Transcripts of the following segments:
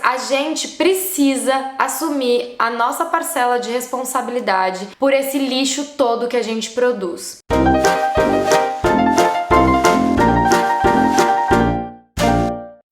a gente precisa assumir a nossa parcela de responsabilidade por esse lixo todo que a gente produz.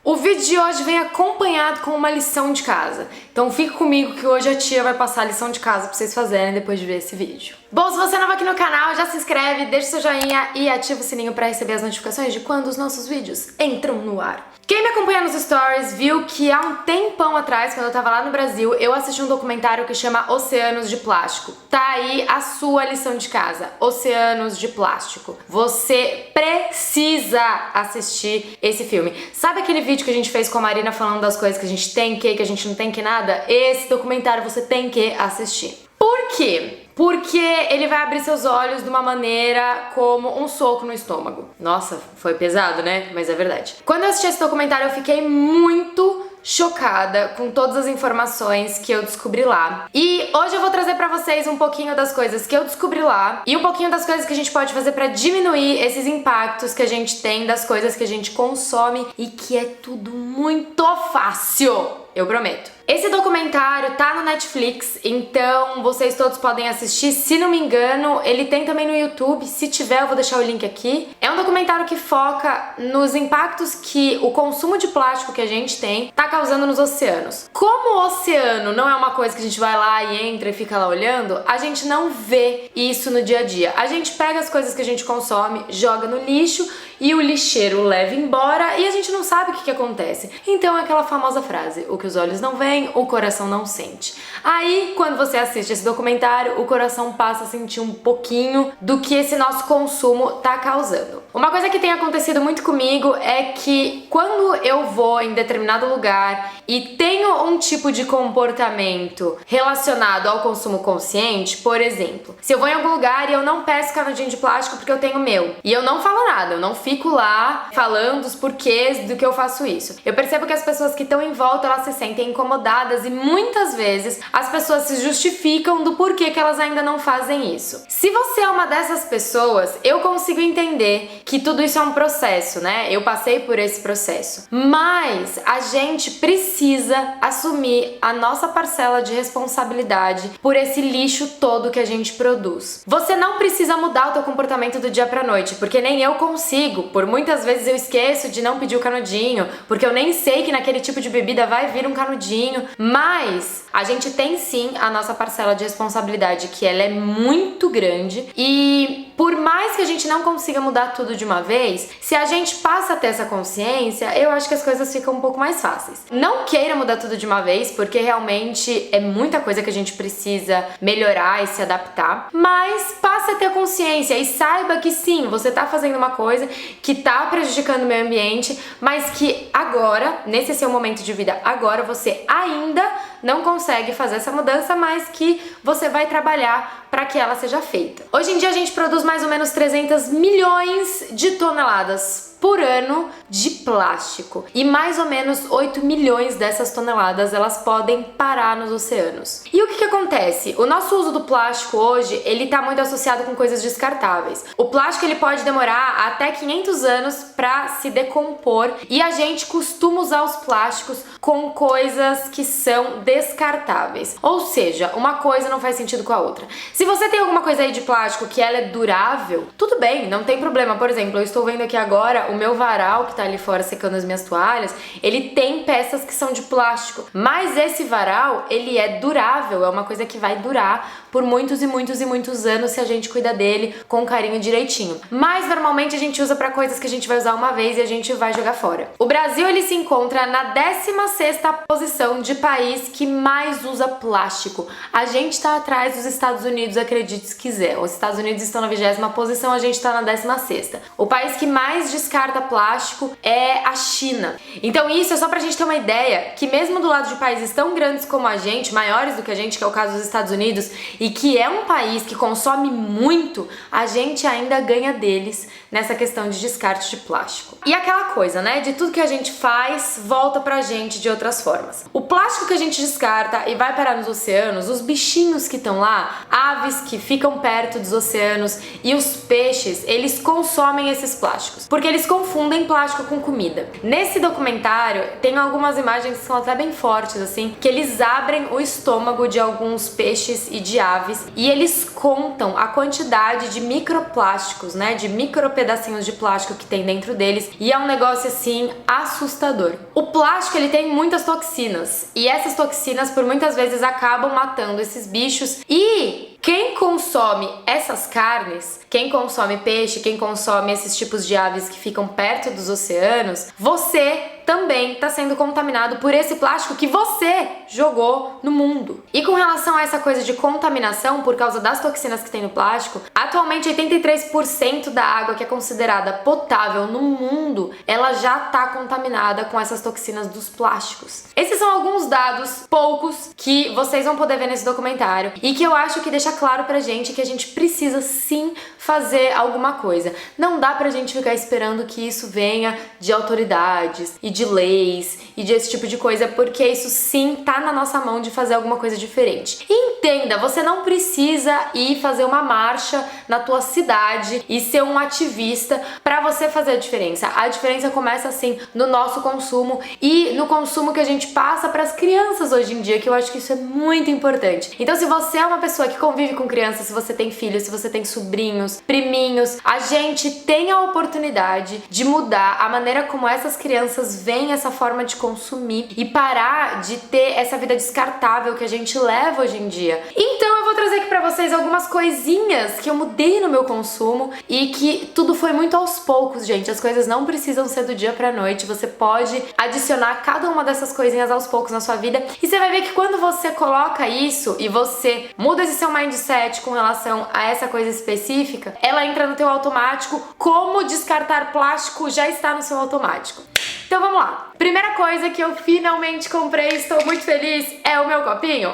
O vídeo de hoje vem acompanhado com uma lição de casa. Então fique comigo que hoje a tia vai passar a lição de casa pra vocês fazerem depois de ver esse vídeo. Bom, se você é novo aqui no canal, já se inscreve, deixa seu joinha e ativa o sininho pra receber as notificações de quando os nossos vídeos entram no ar. Quem me acompanha nos stories viu que há um tempão atrás, quando eu tava lá no Brasil, eu assisti um documentário que chama Oceanos de Plástico. Tá aí a sua lição de casa, Oceanos de Plástico. Você precisa assistir esse filme. Sabe aquele vídeo que a gente fez com a Marina falando das coisas que a gente tem que a gente não tem que nada? Esse documentário você tem que assistir. Por quê? Porque ele vai abrir seus olhos de uma maneira como um soco no estômago. Nossa, foi pesado, né? Mas é verdade. Quando eu assisti esse documentário, eu fiquei muito chocada com todas as informações que eu descobri lá. E hoje eu vou trazer pra vocês um pouquinho das coisas que eu descobri lá e um pouquinho das coisas que a gente pode fazer pra diminuir esses impactos que a gente tem das coisas que a gente consome e que é tudo muito fácil. Eu prometo. Esse documentário tá no Netflix, então vocês todos podem assistir. Se não me engano, ele tem também no YouTube. Se tiver, eu vou deixar o link aqui. É um documentário que foca nos impactos que o consumo de plástico que a gente tem tá causando nos oceanos. Como o oceano não é uma coisa que a gente vai lá e entra e fica lá olhando, a gente não vê isso no dia a dia. A gente pega as coisas que a gente consome, joga no lixo e o lixeiro leva embora e a gente não sabe o que acontece. Então é aquela famosa frase: o que os olhos não veem, o coração não sente. Aí, quando você assiste esse documentário, o coração passa a sentir um pouquinho do que esse nosso consumo tá causando. Uma coisa que tem acontecido muito comigo é que quando eu vou em determinado lugar e tenho um tipo de comportamento relacionado ao consumo consciente, por exemplo, se eu vou em algum lugar e eu não peço canudinho de plástico porque eu tenho o meu, e eu não falo nada, eu não fico lá falando os porquês do que eu faço isso. Eu percebo que as pessoas que estão em volta, elas se sentem incomodadas e muitas vezes as pessoas se justificam do porquê que elas ainda não fazem isso. Se você é uma dessas pessoas, eu consigo entender que tudo isso é um processo, né? Eu passei por esse processo. Mas a gente precisa assumir a nossa parcela de responsabilidade por esse lixo todo que a gente produz. Você não precisa mudar o teu comportamento do dia pra noite, porque nem eu consigo. Por muitas vezes eu esqueço de não pedir o canudinho, porque eu nem sei que naquele tipo de bebida vai vir um canudinho, mas a gente tem sim a nossa parcela de responsabilidade, que ela é muito grande, e por mais que a gente não consiga mudar tudo de uma vez, se a gente passa a ter essa consciência, eu acho que as coisas ficam um pouco mais fáceis. Não queira mudar tudo de uma vez, porque realmente é muita coisa que a gente precisa melhorar e se adaptar, mas passe a ter consciência e saiba que sim, você tá fazendo uma coisa que tá prejudicando o meio ambiente, mas que agora, nesse seu momento de vida, agora você ainda não consegue fazer essa mudança, mas que você vai trabalhar para que ela seja feita. Hoje em dia a gente produz mais ou menos 300 milhões de toneladas por ano de plástico e mais ou menos 8 milhões dessas toneladas elas podem parar nos oceanos. E o que acontece? O nosso uso do plástico hoje, ele tá muito associado com coisas descartáveis. O plástico ele pode demorar até 500 anos para se decompor e a gente costuma usar os plásticos com coisas que são descartáveis. Ou seja, uma coisa não faz sentido com a outra. Se você tem alguma coisa aí de plástico que ela é durável, tudo bem, não tem problema. Por exemplo, eu estou vendo aqui agora o meu varal que tá ali fora secando as minhas toalhas, ele tem peças que são de plástico, mas esse varal, ele é durável, é uma coisa que vai durar por muitos e muitos e muitos anos se a gente cuida dele com carinho direitinho. Mas normalmente a gente usa para coisas que a gente vai usar uma vez e a gente vai jogar fora. O Brasil, ele se encontra na 16ª posição de país que mais usa plástico. A gente tá atrás dos Estados Unidos, acredite se quiser. Os Estados Unidos estão na 20ª posição, a gente tá na 16ª. O país que mais descarta plástico é a China. Então isso é só pra gente ter uma ideia que mesmo do lado de países tão grandes como a gente, maiores do que a gente, que é o caso dos Estados Unidos, e que é um país que consome muito, a gente ainda ganha deles nessa questão de descarte de plástico. E aquela coisa, né, de tudo que a gente faz volta pra gente de outras formas. O plástico que a gente descarta e vai parar nos oceanos, os bichinhos que estão lá, aves que ficam perto dos oceanos e os peixes, eles consomem esses plásticos, porque eles confundem plástico com comida. Nesse documentário tem algumas imagens que são até bem fortes, assim, que eles abrem o estômago de alguns peixes e de aves e eles contam a quantidade de microplásticos, né, de micropedacinhos de plástico que tem dentro deles, e é um negócio assim assustador. O plástico, ele tem muitas toxinas e essas toxinas por muitas vezes acabam matando esses bichos, e quem consome essas carnes, quem consome peixe, quem consome esses tipos de aves que ficam perto dos oceanos, você também está sendo contaminado por esse plástico que você jogou no mundo. E com relação a essa coisa de contaminação por causa das toxinas que tem no plástico, atualmente 83% da água que é considerada potável no mundo, ela já está contaminada com essas toxinas dos plásticos. Esses são alguns dados, poucos, que vocês vão poder ver nesse documentário e que eu acho que deixa claro pra gente que a gente precisa sim fazer alguma coisa. Não dá pra gente ficar esperando que isso venha de autoridades e de leis e de esse tipo de coisa, porque isso sim tá na nossa mão de fazer alguma coisa diferente. E entenda, você não precisa ir fazer uma marcha na tua cidade e ser um ativista pra você fazer a diferença. A diferença começa assim no nosso consumo e no consumo que a gente passa pras crianças hoje em dia, que eu acho que isso é muito importante. Então, se você é uma pessoa que convive com crianças, se você tem filhos, se você tem sobrinhos, priminhos, a gente tem a oportunidade de mudar a maneira como essas crianças veem essa forma de consumir e parar de ter essa vida descartável que a gente leva hoje em dia. Então eu vou trazer aqui pra vocês algumas coisinhas que eu mudei no meu consumo e que tudo foi muito aos poucos, gente. As coisas não precisam ser do dia pra noite, você pode adicionar cada uma dessas coisinhas aos poucos na sua vida e você vai ver que quando você coloca isso e você muda esse seu mindset com relação a essa coisa específica, ela entra no teu automático, como descartar plástico já está no seu automático. Então vamos lá. Primeira coisa que eu finalmente comprei, estou muito feliz, é o meu copinho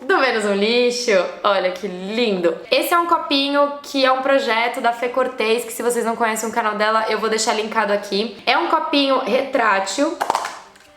do Vênus no Lixo. Olha que lindo! Esse é um copinho que é um projeto da Fê Cortez, que se vocês não conhecem o canal dela, eu vou deixar linkado aqui. É um copinho retrátil,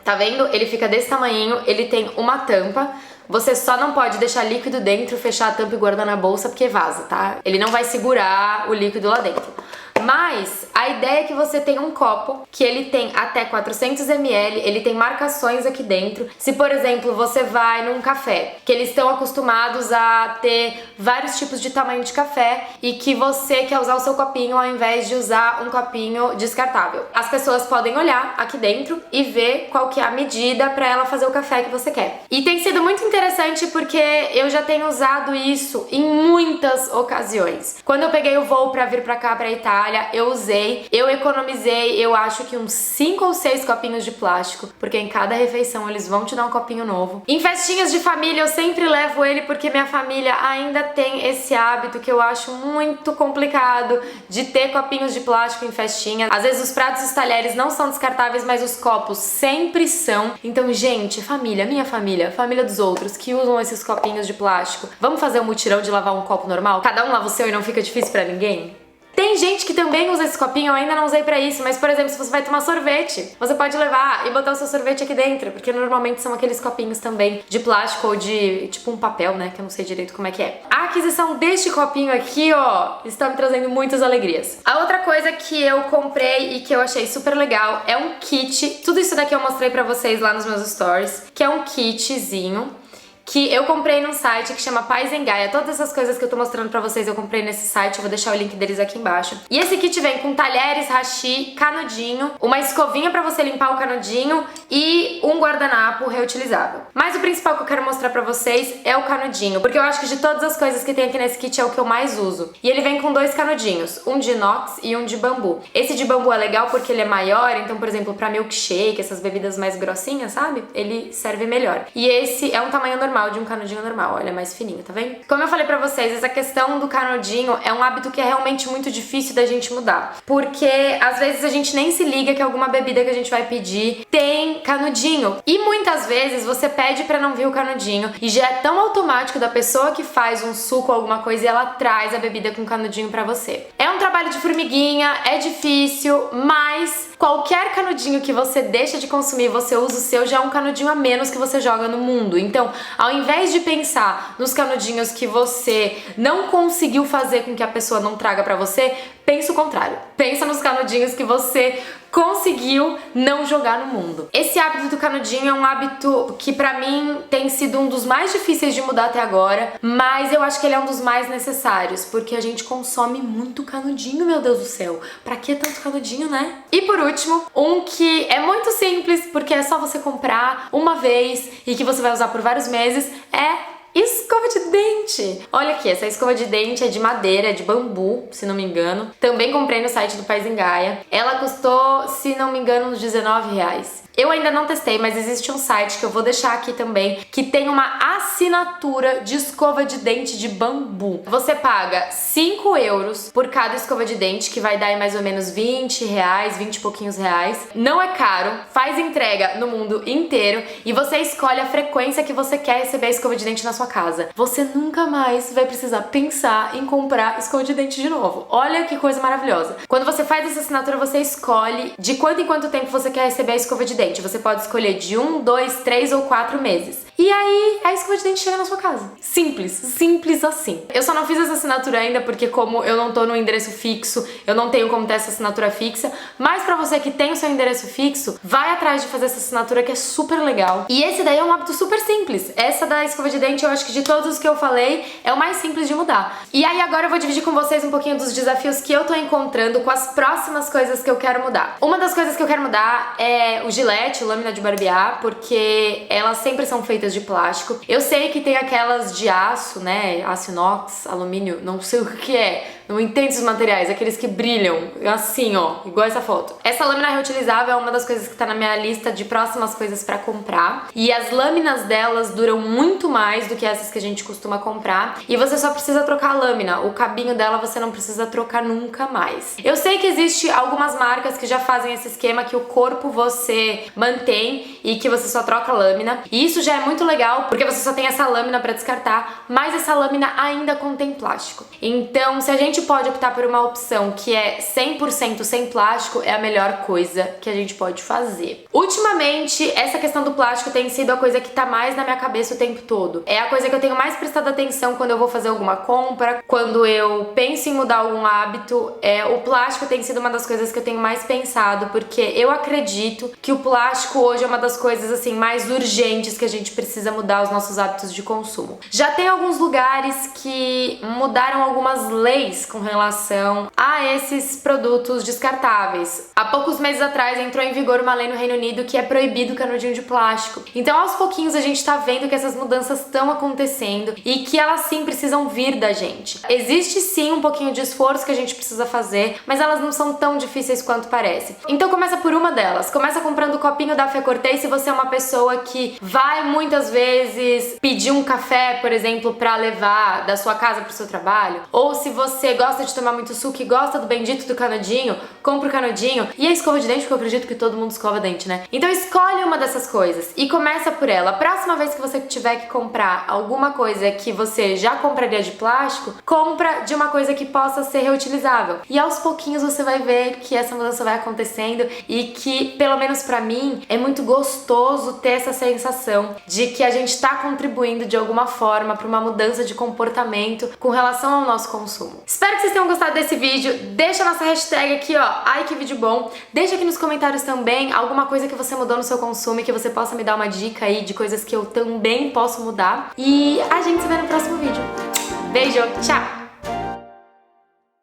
tá vendo? Ele fica desse tamanhinho, ele tem uma tampa. Você só não pode deixar líquido dentro, fechar a tampa e guardar na bolsa porque vaza, tá? Ele não vai segurar o líquido lá dentro. Mas a ideia é que você tenha um copo que ele tem até 400 ml, ele tem marcações aqui dentro. Se, por exemplo, você vai num café, que eles estão acostumados a ter vários tipos de tamanho de café e que você quer usar o seu copinho ao invés de usar um copinho descartável. As pessoas podem olhar aqui dentro e ver qual que é a medida para ela fazer o café que você quer. E tem sido muito interessante porque eu já tenho usado isso em muitas ocasiões. Quando eu peguei o voo para vir para cá, para Itália, eu usei, eu economizei, eu acho que uns 5 ou 6 copinhos de plástico, porque em cada refeição eles vão te dar um copinho novo. Em festinhas de família eu sempre levo ele porque minha família ainda tem esse hábito que eu acho muito complicado de ter copinhos de plástico em festinha. Às vezes os pratos e os talheres não são descartáveis, mas os copos sempre são. Então, gente, família, minha família, família dos outros que usam esses copinhos de plástico, vamos fazer um mutirão de lavar um copo normal? Cada um lava o seu e não fica difícil pra ninguém? Tem gente que também usa esse copinho, eu ainda não usei pra isso, mas, por exemplo, se você vai tomar sorvete, você pode levar e botar o seu sorvete aqui dentro, porque normalmente são aqueles copinhos também de plástico ou de, tipo, um papel, né, que eu não sei direito como é que é. A aquisição deste copinho aqui, ó, está me trazendo muitas alegrias. A outra coisa que eu comprei e que eu achei super legal é um kit, tudo isso daqui eu mostrei pra vocês lá nos meus stories, que é um kitzinho que eu comprei num site que chama Paz em Gaia. Todas essas coisas que eu tô mostrando pra vocês eu comprei nesse site, eu vou deixar o link deles aqui embaixo. E esse kit vem com talheres, hashi, canudinho, uma escovinha pra você limpar o canudinho e um guardanapo reutilizável. Mas o principal que eu quero mostrar pra vocês é o canudinho, porque eu acho que de todas as coisas que tem aqui nesse kit é o que eu mais uso. E ele vem com 2 canudinhos, um de inox e um de bambu. Esse de bambu é legal porque ele é maior, então, por exemplo, pra milkshake, essas bebidas mais grossinhas, sabe? Ele serve melhor. E esse é um tamanho normal, de um canudinho normal, olha, mais fininho, tá vendo? Como eu falei pra vocês, essa questão do canudinho é um hábito que é realmente muito difícil da gente mudar, porque às vezes a gente nem se liga que alguma bebida que a gente vai pedir tem canudinho, e muitas vezes você pede pra não vir o canudinho, e já é tão automático da pessoa que faz um suco ou alguma coisa e ela traz a bebida com canudinho pra você. É um trabalho de formiguinha, é difícil, mas Qualquer canudinho que você deixa de consumir, você usa o seu, já é um canudinho a menos que você joga no mundo. Então, ao invés de pensar nos canudinhos que você não conseguiu fazer com que a pessoa não traga pra você, pensa o contrário. Pensa nos canudinhos que você conseguiu não jogar no mundo. Esse hábito do canudinho é um hábito que pra mim tem sido um dos mais difíceis de mudar até agora, mas eu acho que ele é um dos mais necessários, porque a gente consome muito canudinho, meu Deus do céu. Pra que tanto canudinho, né? E por último, um que é muito simples, porque é só você comprar uma vez e que você vai usar por vários meses, é escova de dente. Olha aqui, essa escova de dente é de madeira, é de bambu, se não me engano. Também comprei no site do Pais em Gaia. Ela custou, se não me engano, uns R$19. Eu ainda não testei, mas existe um site que eu vou deixar aqui também, que tem uma assinatura de escova de dente de bambu. Você paga 5 euros por cada escova de dente, que vai dar aí mais ou menos R$20, 20 e pouquinhos reais. Não é caro, faz entrega no mundo inteiro e você escolhe a frequência que você quer receber a escova de dente na sua casa. Você nunca mais vai precisar pensar em comprar escova de dente de novo. Olha que coisa maravilhosa. Quando você faz essa assinatura, você escolhe de quanto em quanto tempo você quer receber a escova de dente. Você pode escolher de 1, 2, 3 ou 4 meses. E aí, a escova de dente chega na sua casa. Simples, simples assim. Eu só não fiz essa assinatura ainda porque como eu não tô no endereço fixo, eu não tenho como ter essa assinatura fixa, mas pra você que tem o seu endereço fixo, vai atrás de fazer essa assinatura que é super legal. E esse daí é um hábito super simples. Essa da escova de dente, eu acho que de todos os que eu falei, é o mais simples de mudar. E aí agora eu vou dividir com vocês um pouquinho dos desafios que eu tô encontrando com as próximas coisas que eu quero mudar. Uma das coisas que eu quero mudar é o Gillette, lâmina de barbear, porque elas sempre são feitas de plástico. Eu sei que tem aquelas de aço, né? Aço inox, alumínio, não sei o que é. Não entendo esses materiais, aqueles que brilham, assim, ó, igual essa foto. Essa lâmina reutilizável é uma das coisas que tá na minha lista de próximas coisas pra comprar. E as lâminas delas duram muito mais do que essas que a gente costuma comprar. E você só precisa trocar a lâmina. O cabinho dela você não precisa trocar nunca mais. Eu sei que existe algumas marcas que já fazem esse esquema que o corpo você mantém e que você só troca a lâmina. E isso já é muito legal, porque você só tem essa lâmina pra descartar, mas essa lâmina ainda contém plástico. Então, se a gente pode optar por uma opção que é 100% sem plástico, é a melhor coisa que a gente pode fazer. Ultimamente, essa questão do plástico tem sido a coisa que tá mais na minha cabeça o tempo todo. É a coisa que eu tenho mais prestado atenção quando eu vou fazer alguma compra, quando eu penso em mudar algum hábito. O plástico tem sido uma das coisas que eu tenho mais pensado, porque eu acredito que o plástico hoje é uma das coisas assim mais urgentes que a gente precisa mudar os nossos hábitos de consumo. Já tem alguns lugares que mudaram algumas leis com relação a esses produtos descartáveis. Há poucos meses atrás entrou em vigor uma lei no Reino Unido que é proibido o canudinho de plástico. Então, aos pouquinhos a gente tá vendo que essas mudanças estão acontecendo e que elas sim precisam vir da gente. Existe sim um pouquinho de esforço que a gente precisa fazer, mas elas não são tão difíceis quanto parece. Então começa por uma delas. Começa comprando o copinho da Fé Cortês se você é uma pessoa que vai muitas vezes pedir um café, por exemplo, pra levar da sua casa pro seu trabalho, ou se você gosta de tomar muito suco e gosta do bendito do canudinho, compra o canudinho. E a escova de dente, porque eu acredito que todo mundo escova dente, né? Então escolhe uma dessas coisas e começa por ela. A próxima vez que você tiver que comprar alguma coisa que você já compraria de plástico, compra de uma coisa que possa ser reutilizável. E aos pouquinhos você vai ver que essa mudança vai acontecendo e que, pelo menos pra mim, é muito gostoso ter essa sensação de que a gente tá contribuindo de alguma forma pra uma mudança de comportamento com relação ao nosso consumo. Espero que vocês tenham gostado desse vídeo. Deixa a nossa hashtag aqui, ó, ai que vídeo bom. Deixa aqui nos comentários também alguma coisa que você mudou no seu consumo e que você possa me dar uma dica aí de coisas que eu também posso mudar. E a gente se vê no próximo vídeo. Beijo, tchau!